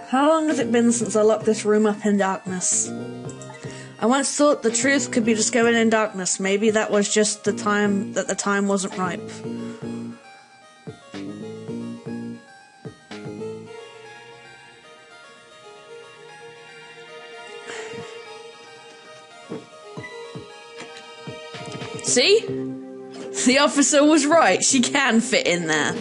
How long has it been since I locked this room up in darkness? I once thought the truth could be discovered in darkness. Maybe that was just the time wasn't ripe. See? The officer was right. She can fit in there.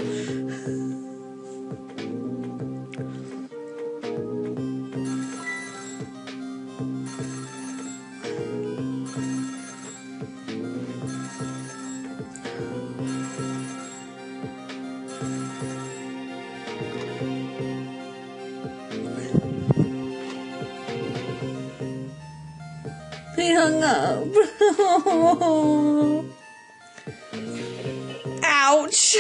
He hung up. Ouch.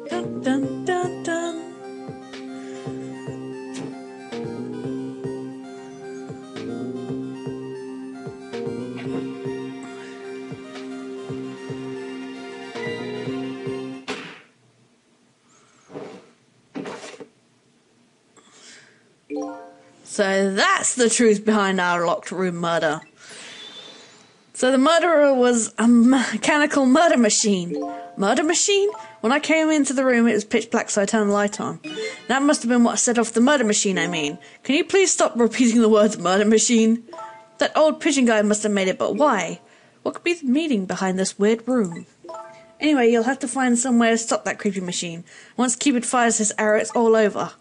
Dun, dun, dun, dun. So that's the truth behind our locked room murder. So the murderer was a mechanical murder machine. Murder machine? When I came into the room, it was pitch black, so I turned the light on. That must have been what set off the murder machine, I mean. Can you please stop repeating the words murder machine? That old pigeon guy must have made it, but why? What could be the meaning behind this weird room? Anyway, you'll have to find somewhere to stop that creepy machine. Once Cupid fires his arrow, it's all over.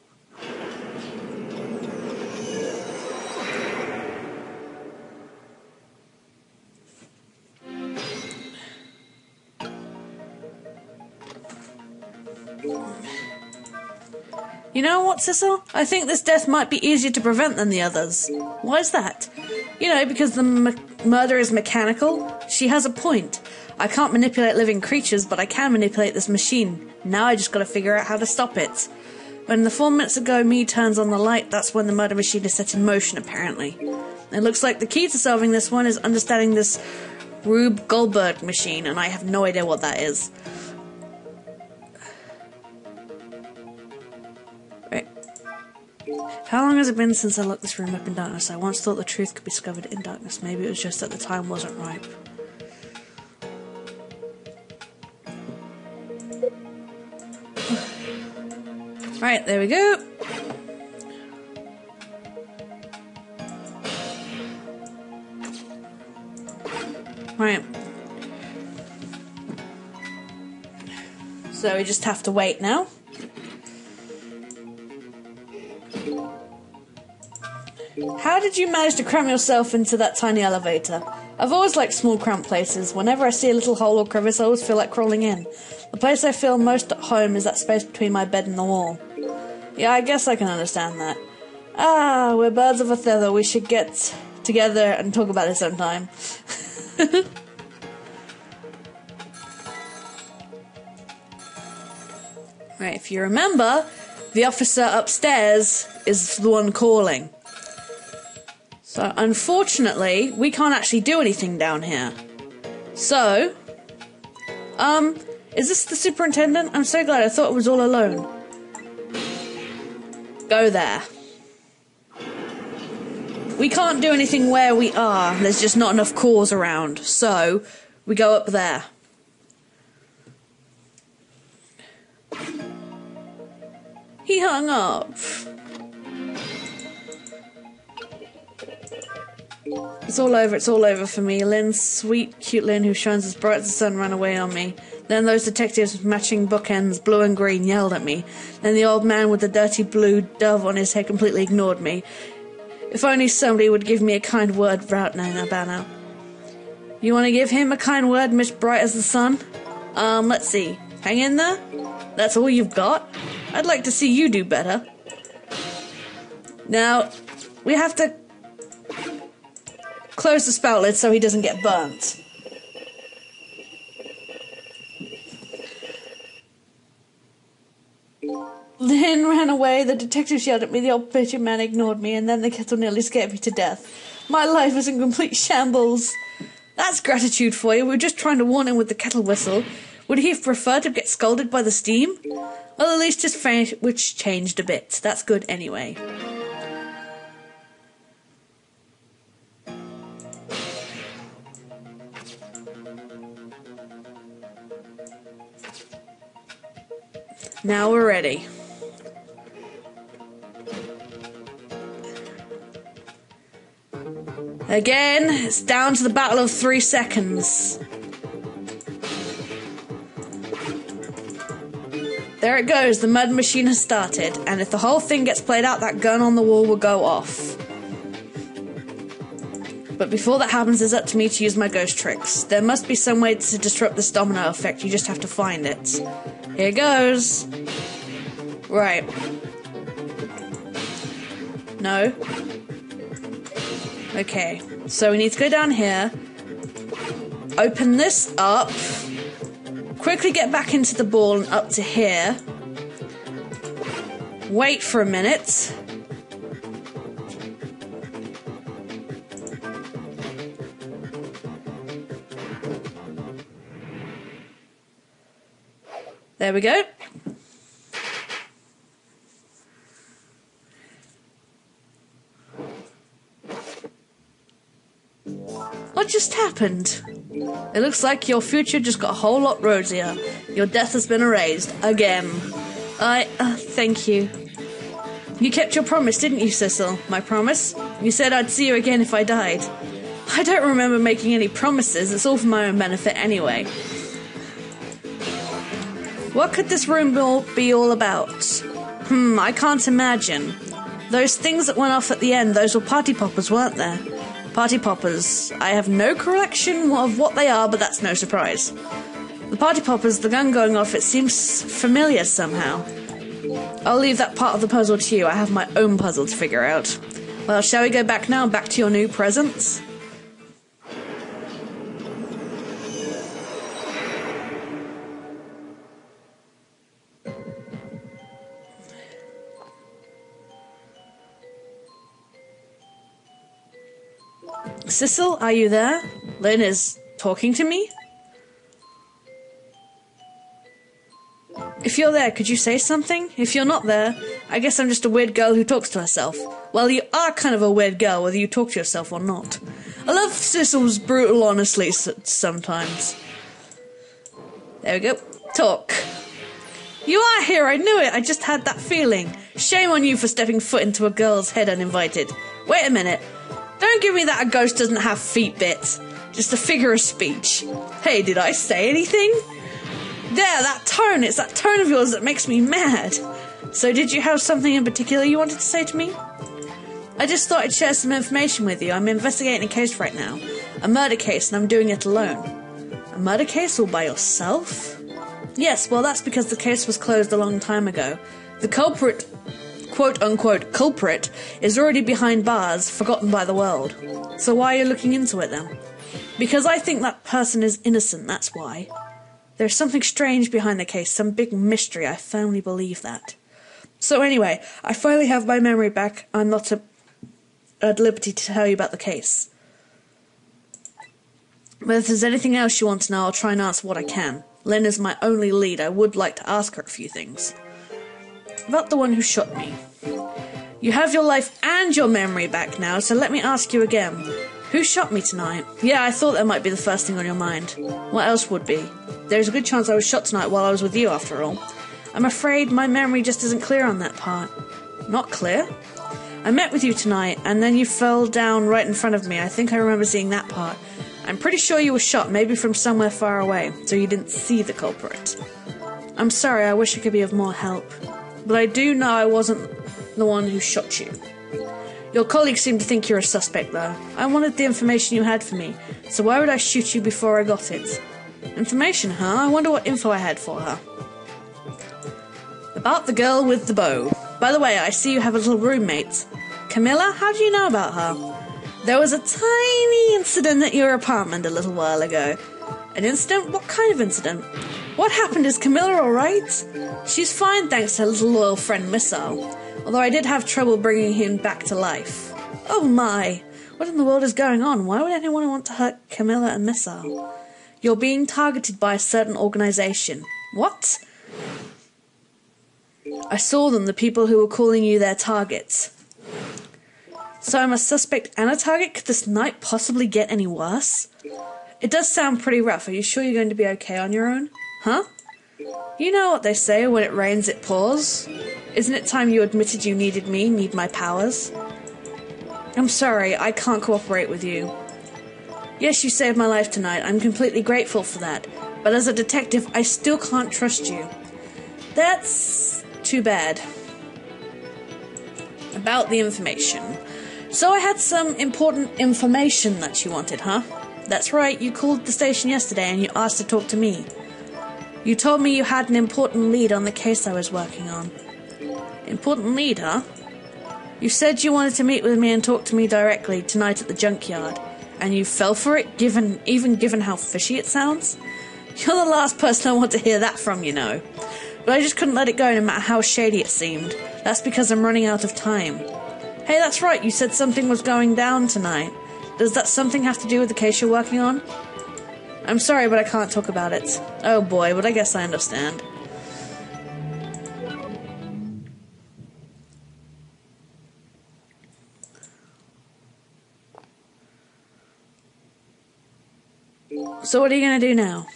You know what, Cecil? I think this death might be easier to prevent than the others. Why is that? You know, because the murder is mechanical. She has a point. I can't manipulate living creatures, but I can manipulate this machine. Now I just gotta figure out how to stop it. When the 4 minutes ago me turns on the light, that's when the murder machine is set in motion, apparently. It looks like the key to solving this one is understanding this Rube Goldberg machine, and I have no idea what that is. How long has it been since I locked this room up in darkness? I once thought the truth could be discovered in darkness. Maybe it was just that the time wasn't ripe. Right, there we go. Right. So we just have to wait now. How did you manage to cram yourself into that tiny elevator? I've always liked small cramped places. Whenever I see a little hole or crevice, I always feel like crawling in. The place I feel most at home is that space between my bed and the wall. Yeah, I guess I can understand that. Ah, we're birds of a feather. We should get together and talk about it sometime. Right, if you remember, the officer upstairs is the one calling. So, unfortunately, we can't actually do anything down here. So, is this the superintendent? I'm so glad, I thought it was all alone. Go there. We can't do anything where we are, there's just not enough cores around. So, we go up there. He hung up. It's all over for me. Lynne, sweet, cute Lynne, who shines as bright as the sun, ran away on me. Then those detectives with matching bookends, blue and green, yelled at me. Then the old man with the dirty blue dove on his head completely ignored me. If only somebody would give me a kind word right now. You want to give him a kind word, Miss Bright as the Sun? Let's see. Hang in there? That's all you've got? I'd like to see you do better. Now, We have to close the spout lid so he doesn't get burnt. Lynne ran away, the detectives yelled at me, the old bitchy man ignored me, and then the kettle nearly scared me to death. My life was in complete shambles. That's gratitude for you. We were just trying to warn him with the kettle whistle. Would he have preferred to get scolded by the steam? Well, at least his face, which changed a bit. That's good anyway. Now we're ready. Again, it's down to the battle of 3 seconds. There it goes, the murder machine has started, and if the whole thing gets played out, that gun on the wall will go off. But before that happens, it's up to me to use my ghost tricks. There must be some way to disrupt this domino effect, you just have to find it. Here goes. Right. No. Okay, so we need to go down here, open this up, quickly get back into the ball and up to here, wait for a minute, there we go. What just happened? It looks like your future just got a whole lot rosier. Your death has been erased. Again. Thank you. You kept your promise, didn't you, Cecil? My promise? You said I'd see you again if I died. I don't remember making any promises. It's all for my own benefit anyway. What could this room be all about? I can't imagine. Those things that went off at the end, those were party poppers, weren't there? Party poppers. I have no recollection of what they are, but that's no surprise. The party poppers, the gun going off, it seems familiar somehow. I'll leave that part of the puzzle to you. I have my own puzzle to figure out. Well, shall we go back now, back to your new presents? Cecil, are you there? Lynne is talking to me? If you're there, could you say something? If you're not there, I guess I'm just a weird girl who talks to herself. Well, you are kind of a weird girl, whether you talk to yourself or not. I love Cecil's brutal honesty sometimes. There we go. Talk. You are here, I knew it, I just had that feeling. Shame on you for stepping foot into a girl's head uninvited. Wait a minute. Don't give me that a ghost doesn't have feet bits. Just a figure of speech. Hey, did I say anything? There, that tone. It's that tone of yours that makes me mad. So did you have something in particular you wanted to say to me? I just thought I'd share some information with you. I'm investigating a case right now. A murder case, and I'm doing it alone. A murder case all by yourself? Yes, well that's because the case was closed a long time ago. The culprit, quote-unquote culprit, is already behind bars, forgotten by the world. So why are you looking into it then? Because I think that person is innocent, that's why. There's something strange behind the case, some big mystery, I firmly believe that. So anyway, I finally have my memory back. I'm not at liberty to tell you about the case. But if there's anything else you want to know, I'll try and answer what I can. Lynne is my only lead. I would like to ask her a few things. About the one who shot me. You have your life and your memory back now, so let me ask you again. Who shot me tonight? Yeah, I thought that might be the first thing on your mind. What else would be? There's a good chance I was shot tonight while I was with you, after all. I'm afraid my memory just isn't clear on that part. Not clear? I met with you tonight, and then you fell down right in front of me. I think I remember seeing that part. I'm pretty sure you were shot, maybe from somewhere far away, so you didn't see the culprit. I'm sorry, I wish I could be of more help. But I do know I wasn't the one who shot you. Your colleagues seem to think you're a suspect, though. I wanted the information you had for me, so why would I shoot you before I got it? Information, huh? I wonder what info I had for her. About the girl with the bow. By the way, I see you have a little roommate. Camilla? How do you know about her? There was a tiny incident at your apartment a little while ago. An incident? What kind of incident? What happened? Is Camilla alright? She's fine thanks to her little loyal friend Missile, although I did have trouble bringing him back to life. Oh my! What in the world is going on? Why would anyone want to hurt Camilla and Missile? You're being targeted by a certain organisation. What? I saw them, the people who were calling you their targets. So I'm a suspect and a target? Could this night possibly get any worse? It does sound pretty rough. Are you sure you're going to be okay on your own? Huh? You know what they say, when it rains it pours? Isn't it time you admitted you needed me, need my powers? I'm sorry, I can't cooperate with you. Yes, you saved my life tonight. I'm completely grateful for that. But as a detective, I still can't trust you. That's too bad. About the information. So I had some important information that you wanted, huh? That's right, you called the station yesterday and you asked to talk to me. You told me you had an important lead on the case I was working on. Important lead, huh? You said you wanted to meet with me and talk to me directly tonight at the junkyard. And you fell for it, even given how fishy it sounds? You're the last person I want to hear that from, you know. But I just couldn't let it go no matter how shady it seemed. That's because I'm running out of time. Hey, that's right, you said something was going down tonight. Does that something have to do with the case you're working on? I'm sorry, but I can't talk about it. Oh boy, but I guess I understand. So what are you going to do now?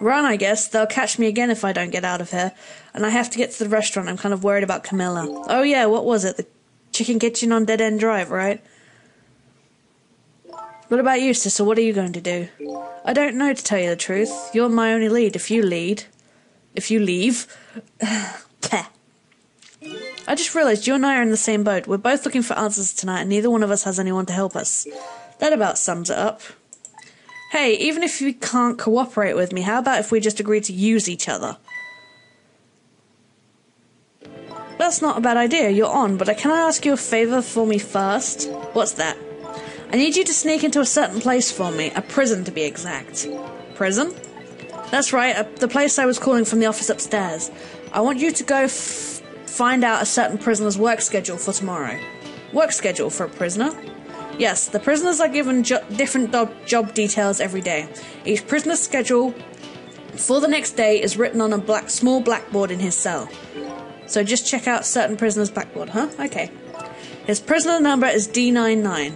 Run, I guess. They'll catch me again if I don't get out of here. And I have to get to the restaurant. I'm kind of worried about Camilla. Oh yeah, what was it? The chicken kitchen on Dead End Drive, right? What about you, sister? What are you going to do? I don't know, to tell you the truth. You're my only lead. If you leave... I just realised you and I are in the same boat. We're both looking for answers tonight and neither one of us has anyone to help us. That about sums it up. Hey, even if you can't cooperate with me, how about if we just agree to use each other? That's not a bad idea, you're on, but can I ask you a favour for me first? What's that? I need you to sneak into a certain place for me, a prison to be exact. Prison? That's right, the place I was calling from the office upstairs. I want you to go find out a certain prisoner's work schedule for tomorrow. Work schedule for a prisoner? Yes, the prisoners are given different job details every day. Each prisoner's schedule for the next day is written on a small blackboard in his cell. So just check out certain prisoner's blackboard, huh? Okay. His prisoner number is D99.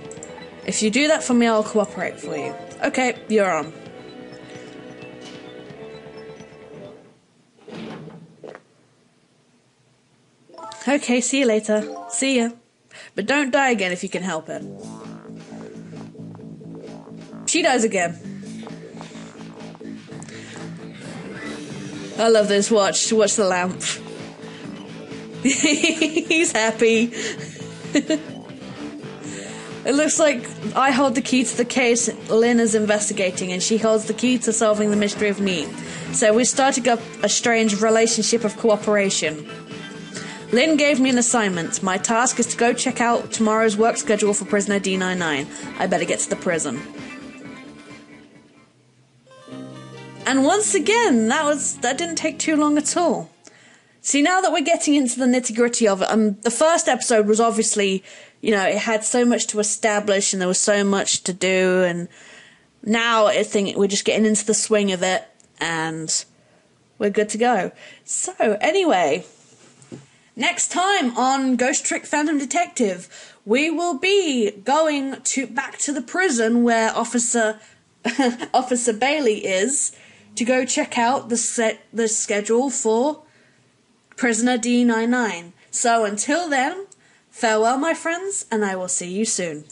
If you do that for me, I'll cooperate for you. Okay, you're on. Okay, see you later. See ya. But don't die again if you can help it. She dies again. I love this. Watch the lamp. He's happy. It looks like I hold the key to the case Lynne is investigating, and she holds the key to solving the mystery of me. So we're starting up a strange relationship of cooperation. Lynne gave me an assignment. My task is to go check out tomorrow's work schedule for prisoner D99. I better get to the prison. And once again, that didn't take too long at all. See, now that we're getting into the nitty-gritty of it, the first episode was obviously, it had so much to establish and there was so much to do, and now I think we're just getting into the swing of it, and we're good to go. So, anyway, next time on Ghost Trick Phantom Detective, we will be going back to the prison where Officer Bailey is, to go check out the schedule for prisoner D99. So until then, farewell my friends, and I will see you soon.